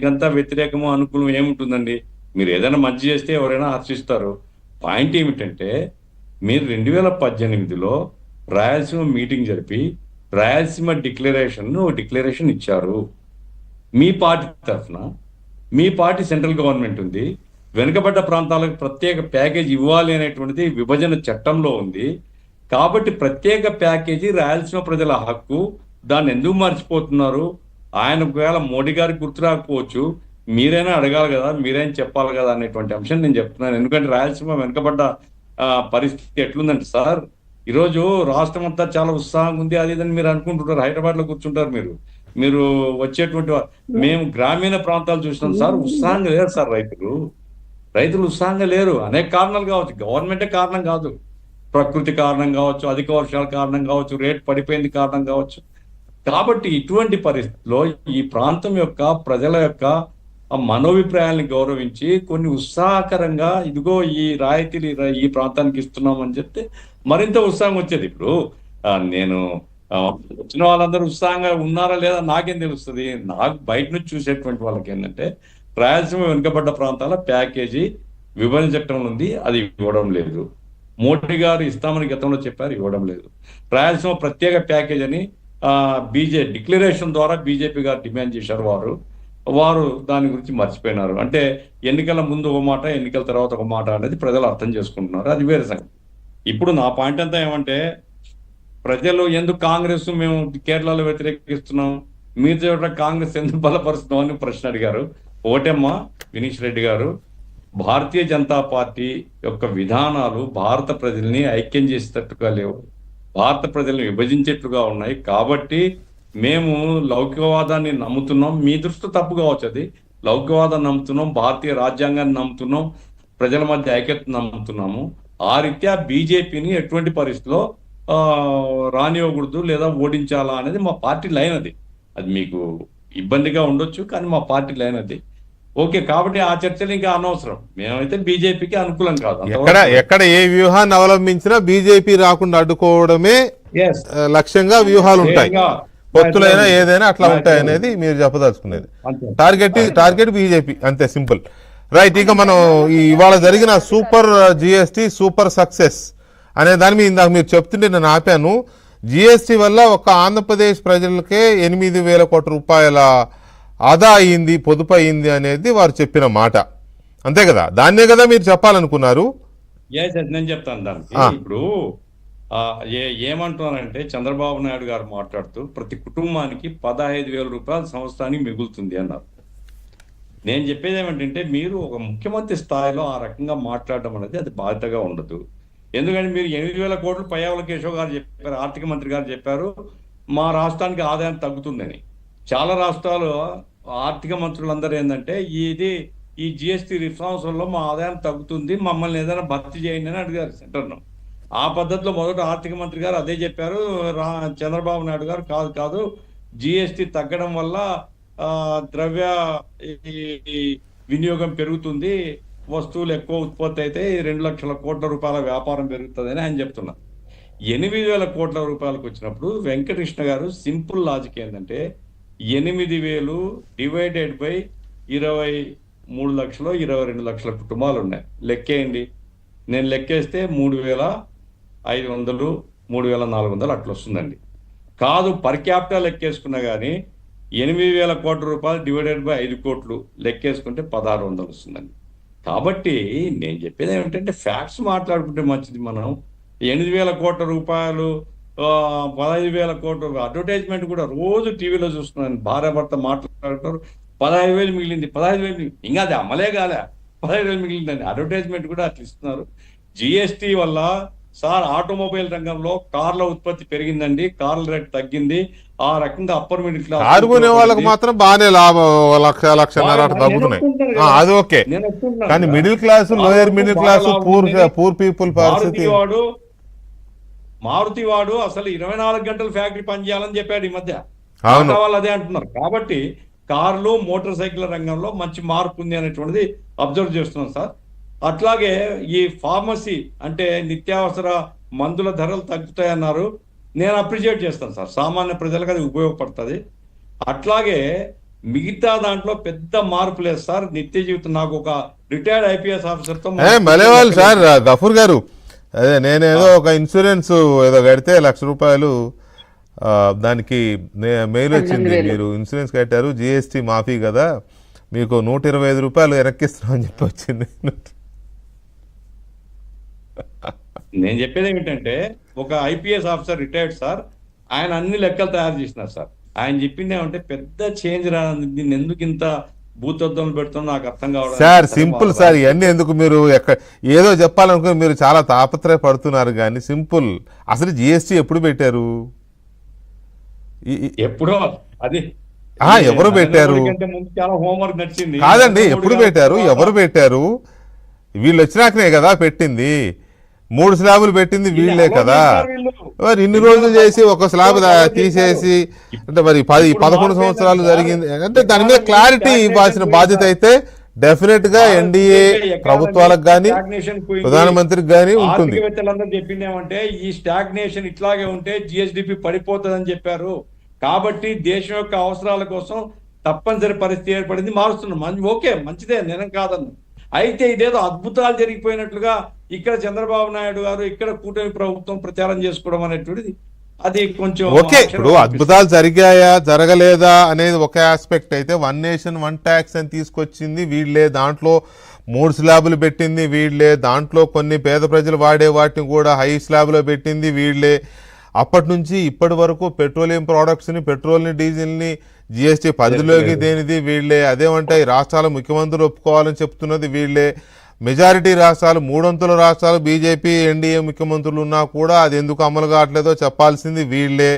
దానికంతా వ్యతిరేకము అనుకూలం ఏముంటుందండి? మీరు ఏదైనా మంచి చేస్తే ఎవరైనా హర్షిస్తారు. పాయింట్ ఏమిటంటే మీరు 2018లో రాయలసీమ మీటింగ్ జరిపి రాయలసీమ డిక్లరేషన్ ఇచ్చారు మీ పార్టీ తరఫున. మీ పార్టీ సెంట్రల్ గవర్నమెంట్ ఉంది, వెనుకబడ్డ ప్రాంతాలకు ప్రత్యేక ప్యాకేజ్ ఇవ్వాలి అనేటువంటిది విభజన చట్టంలో ఉంది. కాబట్టి ప్రత్యేక ప్యాకేజీ రాయలసీమ ప్రజల హక్కు. దాన్ని ఎందుకు మర్చిపోతున్నారు? ఆయన ఒకవేళ మోడీ గారికి గుర్తు రాకపోవచ్చు, మీరైనా అడగాలి కదా, మీరైనా చెప్పాలి కదా అనేటువంటి అంశం నేను చెప్తున్నాను. ఎందుకంటే రాయలసీమ వెనుకబడ్డ పరిస్థితి ఎట్లుందంటే సార్, ఈరోజు రాష్ట్రం అంతా చాలా ఉత్సాహంగా ఉంది అది ఇదని మీరు అనుకుంటుంటారు. హైదరాబాద్ లో కూర్చుంటారు మీరు వచ్చేటువంటి మేము గ్రామీణ ప్రాంతాలు చూసినాం సార్, ఉత్సాహంగా లేరు సార్. రైతులు ఉత్సాహంగా లేరు. అనేక కారణాలు కావచ్చు, గవర్నమెంటే కారణం కాదు, ప్రకృతి కారణం కావచ్చు, అధిక వర్షాల కారణం కావచ్చు, రేట్ పడిపోయింది కారణం కావచ్చు. కాబట్టి ఇటువంటి పరిస్థితుల్లో ఈ ప్రాంతం యొక్క ప్రజల యొక్క మనోభిప్రాయాలను గౌరవించి కొన్ని ఉత్సాహకరంగా ఇదిగో ఈ రాయితీలు ఈ ప్రాంతానికి ఇస్తున్నామని చెప్తే మరింత ఉత్సాహం వచ్చేది. ఇప్పుడు నేను వచ్చిన వాళ్ళందరూ ఉత్సాహంగా ఉన్నారా లేదా నాకేం తెలుస్తుంది? నాకు బయట నుంచి చూసేటువంటి వాళ్ళకి ఏంటంటే రాయలసీమ వెనుకబడ్డ ప్రాంతాల ప్యాకేజీ విభజన చట్టం ఉంది, అది ఇవ్వడం లేదు. మోడీ ఇస్తామని గతంలో చెప్పారు, ఇవ్వడం లేదు. రాయలసీమ ప్రత్యేక ప్యాకేజ్ అని డిక్లరేషన్ ద్వారా బీజేపీ గారు డిమాండ్ చేశారు. వారు దాని గురించి మర్చిపోయినారు. అంటే ఎన్నికల ముందు ఒక మాట, ఎన్నికల తర్వాత ఒక మాట అనేది ప్రజలు అర్థం చేసుకుంటున్నారు, అది వేరే సంగతి. ఇప్పుడు నా పాయింట్ అంతా ఏమంటే, ప్రజలు ఎందుకు కాంగ్రెస్ మేము కేరళలో వ్యతిరేకిస్తున్నాం, మీ చోట కాంగ్రెస్ ఎందుకు బలపరుస్తున్నాం అని ప్రశ్న అడిగారు. ఒకటేమ్మా వినీష్ రెడ్డి గారు, భారతీయ జనతా పార్టీ యొక్క విధానాలు భారత ప్రజల్ని ఐక్యం చేసేటట్టుగా లేవు, భారత ప్రజల్ని విభజించేట్లుగా ఉన్నాయి. కాబట్టి మేము లౌకికవాదాన్ని నమ్ముతున్నాం. మీ దృష్టి తప్పు కావచ్చు, అది లౌకికవాదాన్ని నమ్ముతున్నాం, భారతీయ రాజ్యాంగాన్ని నమ్ముతున్నాం, ప్రజల మధ్య ఐక్యత నమ్ముతున్నాము. ఆ రీత్యా బీజేపీని ఎటువంటి పరిస్థితిలో రానివ్వకూడదు లేదా ఓడించాలా అనేది మా పార్టీ లైన్. అది మీకు ఇబ్బందిగా ఉండొచ్చు, కానీ మా పార్టీ లైన్ అది. ఓకే, కాబట్టి ఆ చర్చలు ఇంకా అనవసరం. మేమైతే బీజేపీకి అనుకూలం కాదు. ఎక్కడ ఏ వ్యూహాన్ని అవలంబించినా బీజేపీ రాకుండా అడ్డుకోవడమే లక్ష్యంగా వ్యూహాలు ఉంటాయి, పొత్తులైనా ఏదైనా అట్లా ఉంటాయి అనేది మీరు చెప్పదలుచుకునేది. టార్గెట్ బీజేపీ, అంతే సింపుల్. రైట్. ఇక మనం ఇవాళ జరిగిన సూపర్ జిఎస్టీ సూపర్ సక్సెస్ అనే దాని మీద ఇందాక మీరు చెప్తుంటే నేను ఆపాను. జిఎస్టీ వల్ల ఒక ఆంధ్రప్రదేశ్ ప్రజలకే 8,000 కోట్ల రూపాయల ఆదా అయింది, పొదుపు అయింది అనేది వారు చెప్పిన మాట, అంతే కదా? దాన్నే కదా మీరు చెప్పాలనుకున్నారు? నేను చెప్తాను దానికి. ఇప్పుడు ఏమంటున్నారంటే చంద్రబాబు నాయుడు గారు మాట్లాడుతూ ప్రతి కుటుంబానికి 15,000 రూపాయలు సంవత్సరానికి మిగులుతుంది అన్నారు. నేను చెప్పేది ఏమంటే, మీరు ఒక ముఖ్యమంత్రి స్థాయిలో ఆ రకంగా మాట్లాడడం అనేది అది బాధ్యతగా ఉండదు. ఎందుకంటే మీరు 8,000 కోట్లు పయ్యావుల కేశవ్ గారు చెప్పారు, ఆర్థిక మంత్రి గారు చెప్పారు మా రాష్ట్రానికి ఆదాయం తగ్గుతుందని. చాలా రాష్ట్రాలు ఆర్థిక మంత్రులందరూ ఏంటంటే ఈ జిఎస్టీ రిఫార్మ్స్ వల్ల మా ఆదాయం తగ్గుతుంది, మమ్మల్ని ఏదైనా భర్తీ చేయండి అని అడిగారు సెంటర్ను. ఆ పద్ధతిలో మొదట ఆర్థిక మంత్రి గారు అదే చెప్పారు. చంద్రబాబు నాయుడు గారు కాదు జిఎస్టీ తగ్గడం వల్ల ద్రవ్య వినియోగం పెరుగుతుంది, వస్తువులు ఎక్కువ ఉత్పత్తి అయితే 2 లక్షల కోట్ల రూపాయల వ్యాపారం పెరుగుతుంది అని ఆయన చెప్తున్నారు. 8,000 కోట్ల రూపాయలకు వచ్చినప్పుడు వెంకటకృష్ణ గారు సింపుల్ లాజిక్ ఏంటంటే 8,000 డివైడెడ్ బై 23 లక్షలు 22 లక్షల కుటుంబాలు ఉన్నాయి. లెక్కేయండి. నేను లెక్కేస్తే 3,500 3,400 అట్లా వస్తుందండి. కాదు పర్ క్యాపిటల్ లెక్కేసుకున్నా కానీ 8,000 కోట్ల రూపాయలు డివైడెడ్ బై 5 కోట్లు లెక్కేసుకుంటే 1,600 వస్తుందండి. కాబట్టి నేను చెప్పేది ఏమిటంటే ఫ్యాక్ట్స్ మాట్లాడుకుంటే మంచిది. మనం 8,000 కోట్ల రూపాయలు 15,000 కోట్ల అడ్వర్టైజ్మెంట్ కూడా రోజు టీవీలో చూస్తున్నాను. భార్యాభర్త మాట్లాడుతారు, 15,000 మిగిలింది, 15,000 ఇంకా అది అమలే కాలే, 15,000 మిగిలిందని అడ్వర్టైజ్మెంట్ కూడా అట్లా ఇస్తున్నారు. జిఎస్టీ వల్ల సార్ ఆటోమొబైల్ రంగంలో కార్ల ఉత్పత్తి పెరిగిందండి, కార్ల రేట్ తగ్గింది. ఆ రకంగా అప్పర్ మిడిల్ క్లాస్ ఆరుకునే వాళ్ళకి మాత్రం బాగానే లాభం, 1,00,00,000 తగ్గుతున్నాయి, అది ఓకే. కానీ middle class, lower middle class, poor people పరిస్థితి. మారుతి వాడు అసలు 24 గంటలు ఫ్యాక్టరీ పనిచేయాలని చెప్పాడు ఈ మధ్య, వాళ్ళు అదే అంటున్నారు. కాబట్టి కార్లు మోటార్ సైకిల్ రంగంలో మంచి మార్పు ఉంది అనేటువంటిది అబ్జర్వ్ చేస్తున్నాం సార్. అట్లాగే ఈ ఫార్మసీ అంటే నిత్యావసర మందుల ధరలు తగ్గుతాయన్నారు, నేను అప్రిషియేట్ చేస్తాను సార్. సామాన్య ప్రజలకు అది ఉపయోగపడుతుంది. అట్లాగే మిగతా దాంట్లో పెద్ద మార్పు లేదు సార్. నిత్య జీవితం నాకు ఒక రిటైర్డ్ ఐపీఎస్ ఆఫీసర్తో మలేవాళ్ళు సార్ గఫూర్ గారు, అదే నేనేదో ఒక ఇన్సూరెన్స్ ఏదో కడితే ₹1,00,000 దానికి మెయిల్ వచ్చింది, మీరు ఇన్సూరెన్స్ కట్టారు జిఎస్టీ మాఫీ కదా, మీకు ₹125 వెనక్కిస్తున్నాం అని చెప్పి వచ్చింది. నేను చెప్పేది ఏమిటంటే, ఒక ఐపీఎస్ ఆఫీసర్ రిటైర్డ్ సార్, ఆయన అన్ని లెక్కలు తయారు చేసినారు సార్. ఆయన చెప్పింది ఏమంటే పెద్ద చేంజ్ రాని, దీన్ని ఎందుకు ఇంత భూతత్వంలో పెడుతున్నా నాకు అర్థం కావడం సార్. సింపుల్ సార్, ఇవన్నీ ఎందుకు మీరు ఏదో చెప్పాలనుకుని మీరు చాలా తాపత్రయపడుతున్నారు కానీ సింపుల్. అసలు జిఎస్టీ ఎప్పుడు పెట్టారు? ఎప్పుడో అది ఎవరు పెట్టారు? చాలా హోంవర్క్ నచ్చింది కాదండి, ఎప్పుడు పెట్టారు? ఎవరు పెట్టారు? వీళ్ళు వచ్చినాకనే కదా పెట్టింది. 3 స్లాబులు పెట్టింది వీళ్ళే కదా. మరి ఇన్ని రోజులు చేసి ఒక స్లాబ్ తీసేసి అంటే మరి 10-11 సంవత్సరాలు జరిగింది అంటే దాని మీద క్లారిటీ ఇవ్వాల్సిన బాధ్యత అయితే డెఫినెట్ గా ఎన్డీఏ ప్రభుత్వాలకు కానీ ప్రధానమంత్రికి కానీ ఉంటుంది. ఆర్థికవేత్తలందరూ చెప్పింది ఏమంటే, ఈ స్టాగ్నేషన్ ఇట్లాగే ఉంటే జిఎస్డిపి పడిపోతుందని చెప్పారు. కాబట్టి దేశం యొక్క అవసరాల కోసం తప్పనిసరి పరిస్థితి ఏర్పడింది, మారుస్తున్నాం. ఓకే, మంచిదే, నేను కాదన్ను. అయితే ఇదేదో అద్భుతాలు జరిగిపోయినట్లుగా ఇక్కడ చంద్రబాబు నాయుడు గారు, ఇక్కడ కూటమి ప్రభుత్వం ప్రచారం చేసుకోవడం అనేటువంటిది అది కొంచెం ఓకే. ఇప్పుడు అద్భుతాలు జరిగాయా జరగలేదా అనేది ఒక ఆస్పెక్ట్ అయితే, 1 నేషన్ 1 ట్యాక్స్ అని తీసుకొచ్చింది వీళ్ళే, దాంట్లో 3 స్లాబులు పెట్టింది వీళ్ళే, దాంట్లో కొన్ని పేద ప్రజలు వాడే వాటిని కూడా హై స్లాబ్లో పెట్టింది వీళ్ళే. అప్పటి నుంచి ఇప్పటి వరకు పెట్రోలియం ప్రోడక్ట్స్ని, పెట్రోల్ని, డీజిల్ని జిఎస్టీ పరిధిలోకి దేనిది వీళ్ళే. అదేమంటే ఈ రాష్ట్రాల ముఖ్యమంత్రులు ఒప్పుకోవాలని చెప్తున్నది వీళ్ళే. మెజారిటీ రాష్ట్రాలు, 300 రాష్ట్రాలు బీజేపీ ఎన్డీఏ ముఖ్యమంత్రులు ఉన్నా కూడా అది ఎందుకు అమలు కావట్లేదో చెప్పాల్సింది వీళ్ళే.